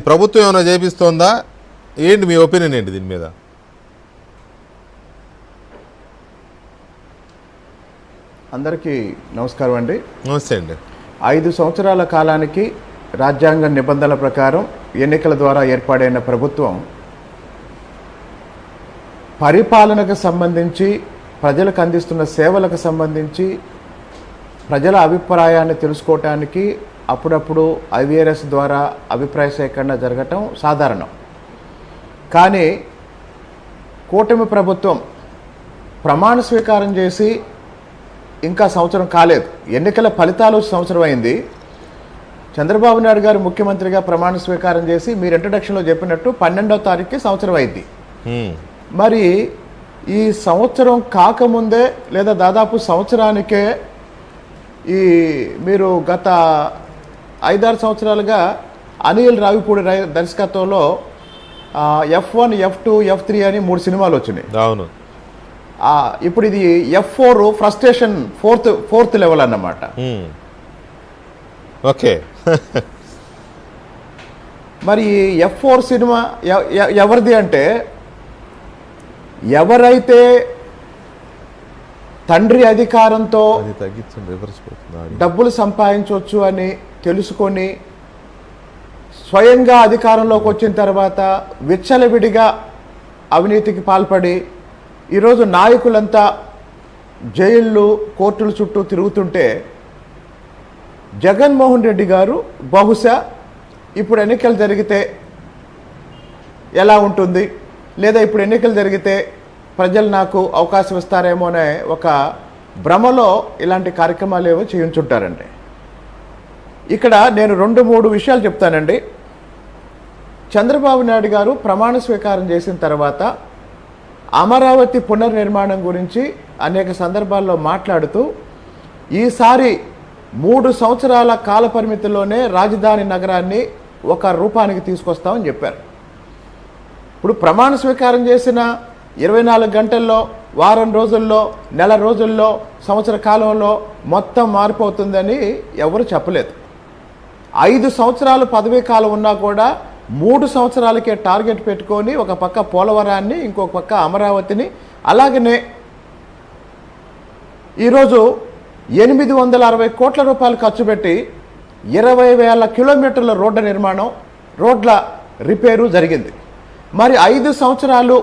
ప్రభుత్వం ఏమైనా చేపిస్తోందా ఏంటి మీ ఒపీనియన్ ఏంటి దీని మీద? అందరికీ నమస్కారం అండి. నమస్తే అండి. 5 సంవత్సరాల కాలానికి రాజ్యాంగ నిబంధనల ప్రకారం ఎన్నికల ద్వారా ఏర్పాటైన ప్రభుత్వం పరిపాలనకు సంబంధించి, ప్రజలకు అందిస్తున్న సేవలకు సంబంధించి ప్రజల అభిప్రాయాన్ని తెలుసుకోవటానికి అప్పుడప్పుడు IVRS ద్వారా అభిప్రాయ సేకరణ జరగటం సాధారణం. కానీ కూటమి ప్రభుత్వం ప్రమాణ స్వీకారం చేసి ఇంకా సంవత్సరం కాలేదు. ఎన్నికల ఫలితాలు సంవత్సరం అయింది. చంద్రబాబు నాయుడు గారు ముఖ్యమంత్రిగా ప్రమాణ స్వీకారం చేసి మీరు ఇంట్రడక్షన్లో చెప్పినట్టు 12వ తారీఖుకి సంవత్సరం అయింది. మరి ఈ సంవత్సరం కాకముందే లేదా దాదాపు సంవత్సరానికే ఈ మీరు గత 5-6 సంవత్సరాలుగా అనిల్ రావిపూడి దర్శకత్వంలో F1, F2, F3 అని 3 సినిమాలు వచ్చినాయి. అవును. ఇప్పుడు ఇది F4 ఫ్రస్ట్రేషన్ ఫోర్త్ లెవెల్ అన్నమాట. ఓకే. మరి F4 సినిమా ఎవరిది అంటే, ఎవరైతే తండ్రి అధికారంతో డబ్బులు సంపాదించవచ్చు అని తెలుసుకొని స్వయంగా అధికారంలోకి వచ్చిన తర్వాత విచ్చలవిడిగా అవినీతికి పాల్పడి ఈరోజు నాయకులంతా జైళ్ళు, కోర్టుల చుట్టూ తిరుగుతుంటే జగన్మోహన్ రెడ్డి గారు బహుశా ఇప్పుడు ఎన్నికలు జరిగితే ఎలా ఉంటుంది, లేదా ఇప్పుడు ఎన్నికలు జరిగితే ప్రజలు నాకు అవకాశం ఇస్తారేమో అనే ఒక భ్రమలో ఇలాంటి కార్యక్రమాలు ఏవో చేయించుంటారండి. ఇక్కడ నేను 2-3 విషయాలు చెప్తానండి. చంద్రబాబు నాయుడు గారు ప్రమాణ స్వీకారం చేసిన తర్వాత అమరావతి పునర్నిర్మాణం గురించి అనేక సందర్భాల్లో మాట్లాడుతూ ఈసారి 3 సంవత్సరాల కాల పరిమితిలోనే రాజధాని నగరాన్ని ఒక రూపానికి తీసుకొస్తామని చెప్పారు. ఇప్పుడు ప్రమాణ స్వీకారం చేసిన 24 గంటల్లో, వారం రోజుల్లో, నెల రోజుల్లో, సంవత్సర కాలంలో మొత్తం మారిపోతుందని ఎవరు చెప్పలేదు. 5 సంవత్సరాలు పదవీ కాలం ఉన్నా కూడా 3 సంవత్సరాలకే టార్గెట్ పెట్టుకొని ఒక పక్క పోలవరాన్ని, ఇంకొక పక్క అమరావతిని, అలాగనే ఈరోజు 860 కోట్ల రూపాయలు ఖర్చు పెట్టి 20,000 కిలోమీటర్ల రోడ్ల నిర్మాణం, రోడ్ల రిపేరు జరిగింది. మరి 5 సంవత్సరాలు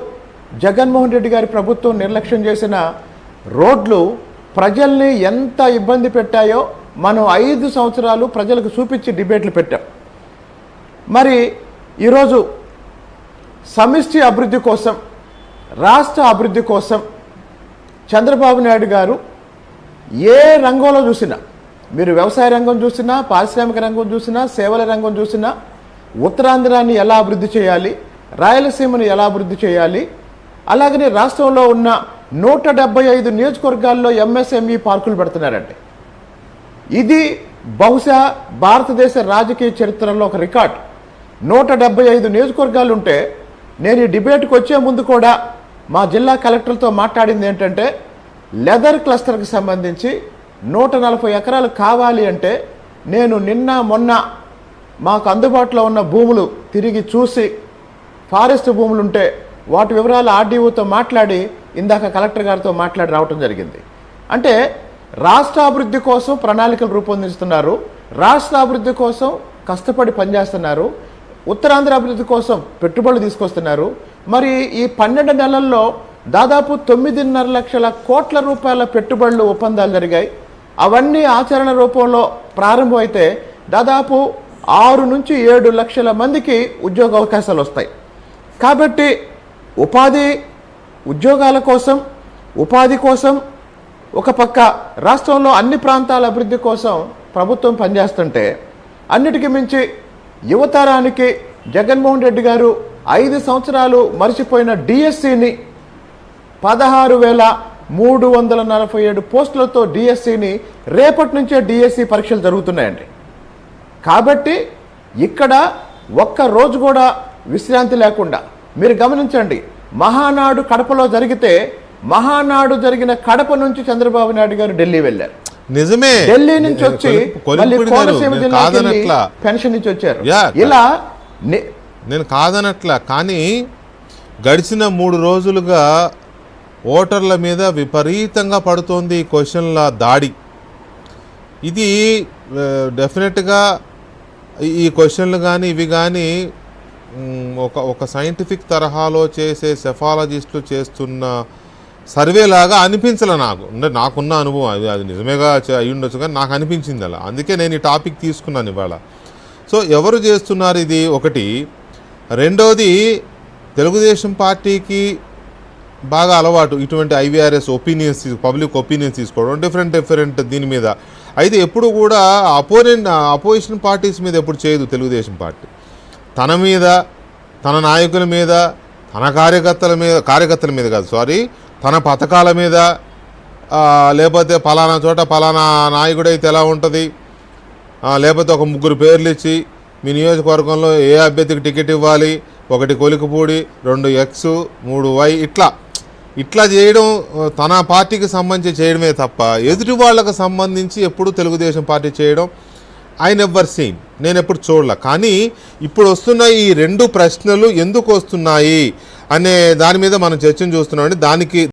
జగన్మోహన్ రెడ్డి గారి ప్రభుత్వం నిర్లక్ష్యం చేసిన రోడ్లు ప్రజల్ని ఎంత ఇబ్బంది పెట్టాయో మనం 5 సంవత్సరాలు ప్రజలకు చూపించి డిబేట్లు పెట్టాం. మరి ఈరోజు సమిష్టి అభివృద్ధి కోసం, రాష్ట్ర అభివృద్ధి కోసం చంద్రబాబు నాయుడు గారు ఏ రంగంలో చూసినా, మీరు వ్యవసాయ రంగం చూసినా, పారిశ్రామిక రంగం చూసినా, సేవల రంగం చూసినా, ఉత్తరాంధ్రాన్ని ఎలా అభివృద్ధి చేయాలి, రాయలసీమను ఎలా అభివృద్ధి చేయాలి, అలాగనే రాష్ట్రంలో ఉన్న 175 నియోజకవర్గాల్లో MSME పార్కులు పెడుతున్నారండి. ఇది బహుశా భారతదేశ రాజకీయ చరిత్రలో ఒక రికార్డ్. 175 నియోజకవర్గాలు ఉంటే, నేను ఈ డిబేట్కి వచ్చే ముందు కూడా మా జిల్లా కలెక్టర్తో మాట్లాడింది ఏంటంటే, లెదర్ క్లస్టర్కి సంబంధించి 140 ఎకరాలు కావాలి అంటే నేను నిన్న మొన్న మాకు అందుబాటులో ఉన్న భూములు తిరిగి చూసి, ఫారెస్ట్ భూములు ఉంటే వాటి వివరాలు RDOతో మాట్లాడి ఇందాక కలెక్టర్ గారితో మాట్లాడి రావటం జరిగింది. అంటే రాష్ట్ర అభివృద్ధి కోసం ప్రణాళికలు రూపొందిస్తున్నారు, రాష్ట్ర అభివృద్ధి కోసం కష్టపడి పనిచేస్తున్నారు, ఉత్తరాంధ్ర అభివృద్ధి కోసం పెట్టుబడులు తీసుకొస్తున్నారు. మరి ఈ 12 నెలల్లో దాదాపు 9.5 లక్షల కోట్ల రూపాయల పెట్టుబడులు ఒప్పందాలు జరిగాయి. అవన్నీ ఆచరణ రూపంలో ప్రారంభమైతే దాదాపు 6 నుంచి 7 లక్షల మందికి ఉద్యోగ అవకాశాలు వస్తాయి. కాబట్టి ఉద్యోగాల కోసం, ఉపాధి కోసం ఒక పక్క రాష్ట్రంలో అన్ని ప్రాంతాల అభివృద్ధి కోసం ప్రభుత్వం పనిచేస్తుంటే, అన్నిటికీ మించి యువతరానికి జగన్మోహన్ రెడ్డి గారు 5 సంవత్సరాలు మరిచిపోయిన DSCని 16,347 పోస్టులతో DSCని రేపటి నుంచే DSC పరీక్షలు జరుగుతున్నాయండి. కాబట్టి ఇక్కడ ఒక్క రోజు కూడా విశ్రాంతి లేకుండా మీరు గమనించండి. మహానాడు కడపలో జరిగితే, మహానాడు జరిగిన కడప నుంచి చంద్రబాబు నాయుడు గారు ఢిల్లీ వెళ్ళారు. నిజమే. ఢిల్లీ నుంచి వచ్చి మళ్ళీ కోనసీమ జిల్లాకి పెన్షన్ నుంచి వచ్చారు. ఇలా నేను కాదనట్లా, కానీ గడిచిన 3 రోజులుగా ఓటర్ల మీద విపరీతంగా పడుతోంది ఈ క్వశ్చన్ల దాడి. ఇది డెఫినెట్గా ఈ క్వశ్చన్లు కానీ ఇవి కానీ ఒక సైంటిఫిక్ తరహాలో చేసే సెఫాలజిస్టులు చేస్తున్న సర్వే లాగా అనిపించలే నాకు. అంటే నాకున్న అనుభవం అది నిజమేగా అయి ఉండొచ్చు, కానీ నాకు అనిపించింది అలా. అందుకే నేను ఈ టాపిక్ తీసుకున్నాను ఇవాళ. సో ఎవరు చేస్తున్నారు ఇది ఒకటి. రెండోది, తెలుగుదేశం పార్టీకి బాగా అలవాటు ఇటువంటి ఐవీఆర్ఎస్ ఒపీనియన్స్, పబ్లిక్ ఒపీనియన్స్ తీసుకోవడం డిఫరెంట్ దీని మీద. అయితే ఎప్పుడు కూడా అపోజిషన్ పార్టీస్ మీద ఎప్పుడు చేయదు తెలుగుదేశం పార్టీ. తన మీద, తన నాయకుల మీద, తన కార్యకర్తల మీద కాదు, తన పథకాల మీద, లేకపోతే పలానా చోట పలానా నాయకుడైతే ఎలా ఉంటుంది, లేకపోతే ఒక 3 పేర్లు ఇచ్చి మీ నియోజకవర్గంలో ఏ అభ్యర్థికి టికెట్ ఇవ్వాలి, 1 కొలికపూడి, 2 X 3 Y, ఇట్లా చేయడం తన పార్టీకి సంబంధించి చేయడమే తప్ప ఎదుటి వాళ్ళకు సంబంధించి ఎప్పుడు తెలుగుదేశం పార్టీ చేయడం ఐ నెవర్ సీన్, నేను ఎప్పుడు చూడలే. కానీ ఇప్పుడు వస్తున్న ఈ 2 ప్రశ్నలు ఎందుకు వస్తున్నాయి అనే దాని మీద మనం చర్చను చూస్తున్నామండి. దానికి